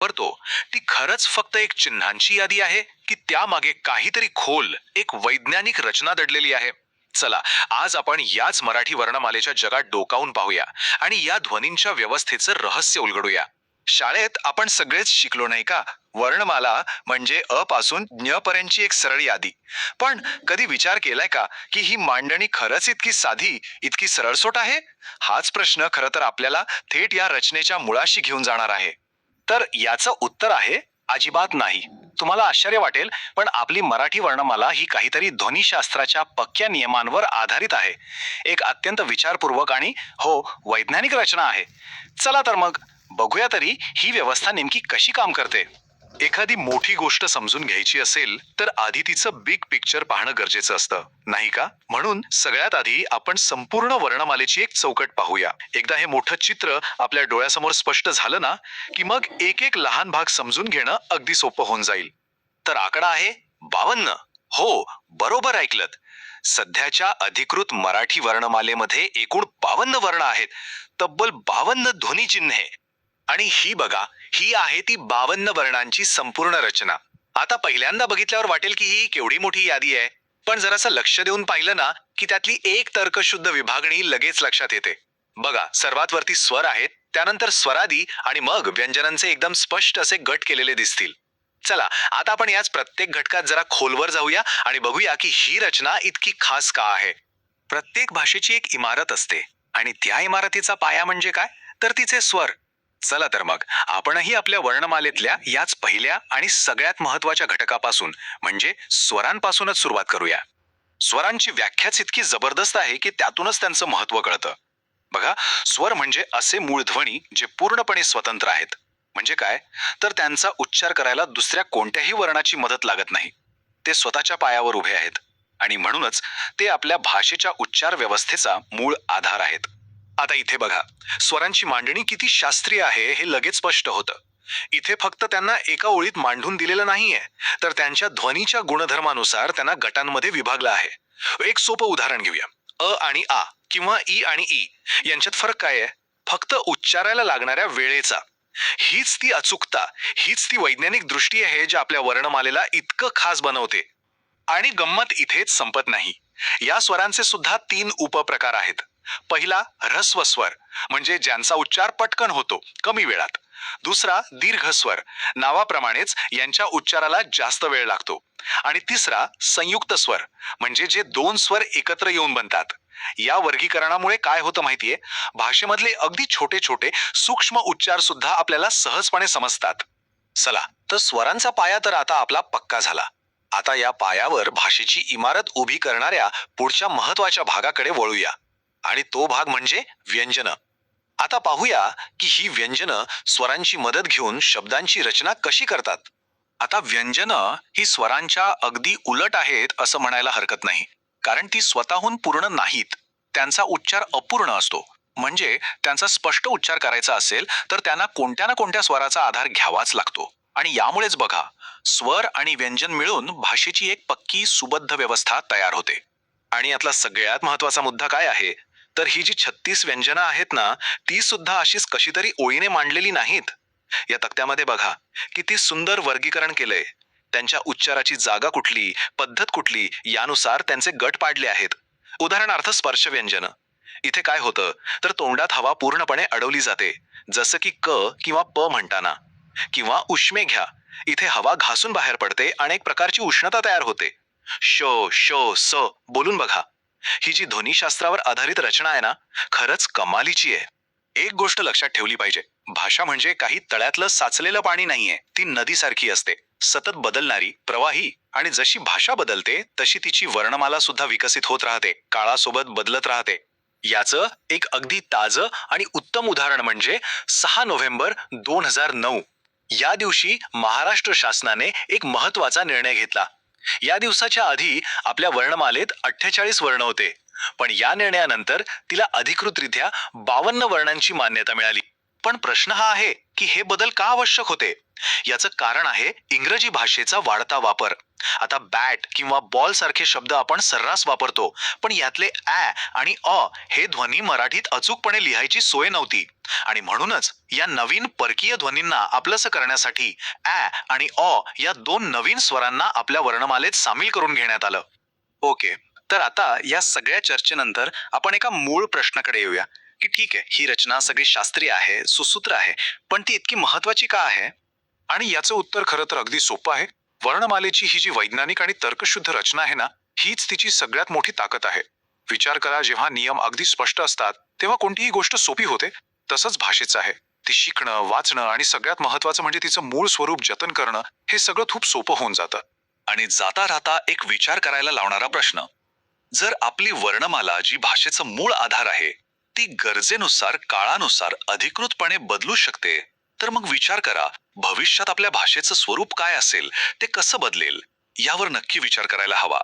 वापरतो ती खरंच फक्त एक चिन्हांची यादी आहे की त्यामागे काहीतरी खोल एक वैज्ञानिक रचना दडलेली आहे? चला, आज आपण याच मराठी वर्णमालेच्या जगात डोकावून पाहूया आणि या ध्वनींच्या व्यवस्थेचं रहस्य उलगडूया. शाळेत आपण सगळेच शिकलो नाही का, वर्णमाला म्हणजे अ पासून ञ पर्यंतची एक सरळ यादी. पण कधी विचार केलाय का की ही मांडणी खरंच इतकी साधी, इतकी सरळसोट आहे? हाच प्रश्न खरं तर आपल्याला थेट या रचनेच्या मुळाशी घेऊन जाणार आहे. तर याचं उत्तर आहे अजिबात नाही. तुम्हाला आश्चर्य वाटेल, पण आपली मराठी वर्णमाला ही काहीतरी ध्वनिशास्त्राच्या पक्क्या नियमांवर आधारित आहे. एक अत्यंत विचारपूर्वक आणि हो, वैज्ञानिक रचना आहे. चला तर मग बघूया तरी ही व्यवस्था नेमकी कशी काम करते. एखादी मोठी गोष्ट समजून घ्यायची असेल तर आधी तिचं बिग पिक्चर पाहणं गरजेचं असतं, नाही का? म्हणून सगळ्यात आधी आपण संपूर्ण वर्णमालेची एक चौकट पाहूया. एकदा हे मोठं चित्र आपल्या डोळ्यासमोर स्पष्ट झालं ना, की मग एक एक लहान भाग समजून घेणं अगदी सोपं होऊन जाईल. तर आकडा आहे 52. हो, बरोबर ऐकलत. सध्याच्या अधिकृत मराठी वर्णमालेमध्ये एकूण 52 वर्ण आहेत. तब्बल 52 ध्वनिचिन्हे. आणि ही बघा, ही आहे ती 52 वर्णांची संपूर्ण रचना. आता पहिल्यांदा बघितल्यावर वाटेल की ही केवढी मोठी यादी आहे, पण जरासं लक्ष देऊन पाहिलं ना की त्यातली एक तर्कशुद्ध विभागणी लगेच लक्षात येते. बघा, सर्वात वरती स्वर आहेत, त्यानंतर स्वरादी आणि मग व्यंजनांचे एकदम स्पष्ट असे गट केलेले दिसतील. चला, आता आपण याच प्रत्येक घटकात जरा खोलवर जाऊया आणि बघूया की ही रचना इतकी खास का आहे. प्रत्येक भाषेची एक इमारत असते आणि त्या इमारतीचा पाया म्हणजे काय, तर तिचे स्वर. चला तर मग आपणही आपल्या वर्णमालेतल्या याच पहिल्या आणि सगळ्यात महत्वाच्या घटकापासून म्हणजे स्वरांपासूनच सुरुवात करूया. स्वरांची व्याख्याच इतकी जबरदस्त आहे की त्यातूनच त्यांचं महत्व कळतं. बघा, स्वर म्हणजे असे मूळ ध्वनी जे पूर्णपणे स्वतंत्र आहेत. म्हणजे काय, तर त्यांचा उच्चार करायला दुसऱ्या कोणत्याही वर्णाची मदत लागत नाही. ते स्वतःच्या पायावर उभे आहेत आणि म्हणूनच ते आपल्या भाषेच्या उच्चार व्यवस्थेचा मूळ आधार आहेत. आता इथे बघा, स्वरांची मांडणी किती शास्त्रीय आहे हे लगेच स्पष्ट होतं. इथे फक्त त्यांना एका ओळीत मांडून दिलेलं नाहीये, तर त्यांच्या ध्वनीच्या गुणधर्मानुसार त्यांना गटांमध्ये विभागलं आहे. एक सोपं उदाहरण घेऊया. अ आणि आ किंवा ई आणि ई यांच्यात फरक काय आहे? फक्त उच्चारायला लागणाऱ्या वेळेचा. हीच ती अचूकता, हीच ती वैज्ञानिक दृष्टी आहे जे आपल्या वर्णमालेला इतकं खास बनवते. आणि गंमत इथेच संपत नाही. या स्वरांचे सुद्धा 3 उपप्रकार आहेत. पहिला ऱ्हस्व स्वर, म्हणजे ज्यांचा उच्चार पटकन होतो कमी वेळात. दुसरा दीर्घ स्वर, नावाप्रमाणेच यांच्या उच्चाराला जास्त वेळ लागतो. आणि तिसरा संयुक्त स्वर, म्हणजे जे 2 स्वर एकत्र येऊन बनतात. या वर्गीकरणामुळे काय होतं माहितीये, भाषेमधले अगदी छोटे छोटे सूक्ष्म उच्चार सुद्धा आपल्याला सहजपणे समजतात. चला, तर स्वरांचा पाया तर आता आपला पक्का झाला. आता या पायावर भाषेची इमारत उभी करणाऱ्या पुढच्या महत्वाच्या भागाकडे वळूया. आणि तो भाग म्हणजे व्यंजन. आता पाहूया की ही व्यंजन स्वरांची मदत घेऊन शब्दांची रचना कशी करतात. आता व्यंजन ही स्वरांच्या अगदी उलट आहेत असं म्हणायला हरकत नाही, कारण ती स्वतःहून पूर्ण नाहीत. त्यांचा उच्चार अपूर्ण असतो. म्हणजे त्यांचा स्पष्ट उच्चार करायचा असेल तर त्यांना कोणत्या ना कोणत्या स्वराचा आधार घ्यावाच लागतो. आणि यामुळेच बघा, स्वर आणि व्यंजन मिळून भाषेची एक पक्की सुबद्ध व्यवस्था तयार होते. आणि यातला सगळ्यात महत्वाचा मुद्दा काय आहे, तर ही जी 36 व्यंजनं आहेत ना, ती सुद्धा अशीच कशीतरी ओळीने मांडलेली नाहीत. या तक्त्यामध्ये बघा, किती सुंदर वर्गीकरण केलंय. त्यांच्या उच्चाराची जागा कुठली, पद्धत कुठली यानुसार त्यांचे गट पाडले आहेत. उदाहरणार्थ स्पर्श व्यंजन. इथे काय होतं, तर तोंडात हवा पूर्णपणे अडवली जाते, जसं की क किंवा प म्हणताना. किंवा उष्मे घ्या, इथे हवा घासून बाहेर पडते आणि एक प्रकारची उष्णता तयार होते. शो शो स बोलून बघा. ही जी ध्वनिशास्त्रावर आधारित रचना आहे ना, खरंच कमालीची आहे. एक गोष्ट लक्षात ठेवली पाहिजे, भाषा म्हणजे काही तळ्यातलं साचलेलं पाणी नाहीये. ती नदीसारखी असते, सतत बदलणारी, प्रवाही. आणि जशी भाषा बदलते तशी तिची वर्णमाला सुद्धा विकसित होत राहते, काळासोबत बदलत राहते. याचं एक अगदी ताजं आणि उत्तम उदाहरण म्हणजे 6 नोव्हेंबर 2009. या दिवशी महाराष्ट्र शासनाने एक महत्वाचा निर्णय घेतला. या दिवसाच्या आधी आपल्या वर्णमालेत 48 वर्ण होते, पण या निर्णयानंतर तिला अधिकृतरित्या 52 वर्णांची मान्यता मिळाली. पण प्रश्न हा आहे की हे बदल का आवश्यक होते. याचं कारण आहे इंग्रजी भाषेचा वाढता वापर. आता बॅट किंवा बॉल सारखे शब्द आपण सर्रास वापरतो, पण यातले ä आणि अ हे ध्वनी मराठीत अचूकपणे लिहायची सोय नव्हती. आणि म्हणूनच या नवीन परकीय ध्वनींना आपलंसं करण्यासाठी ä आणि अ या दोन नवीन स्वरांना आपल्या वर्णमालेत सामील करून घेण्यात आलं. ओके, तर आता या सगळ्या चर्चेनंतर आपण एका मूळ प्रश्नाकडे येऊया की ठीक आहे, ही रचना सगळी शास्त्रीय आहे, सुसूत्र आहे, पण ती इतकी महत्वाची का आहे? आणि याचं उत्तर खरं तर अगदी सोपं आहे. वर्णमालेची ही जी वैज्ञानिक आणि तर्कशुद्ध रचना आहे ना, हीच तिची सगळ्यात मोठी ताकद आहे. विचार करा, जेव्हा नियम अगदी स्पष्ट असतात तेव्हा कोणतीही गोष्ट सोपी होते. तसंच भाषेचं आहे. ती शिकणं, वाचणं आणि सगळ्यात महत्वाचं म्हणजे तिचं मूळ स्वरूप जतन करणं, हे सगळं खूप सोपं होऊन जातं. आणि जाता राहता एक विचार करायला लावणारा प्रश्न, जर आपली वर्णमाला जी भाषेचं मूळ आधार आहे ती गरजेनुसार काळानुसार अधिकृतपणे बदलू शकते, तर मग विचार करा, भविष्यात आपल्या भाषेचं स्वरूप काय असेल, ते कसं बदलेल, यावर नक्की विचार करायला हवा.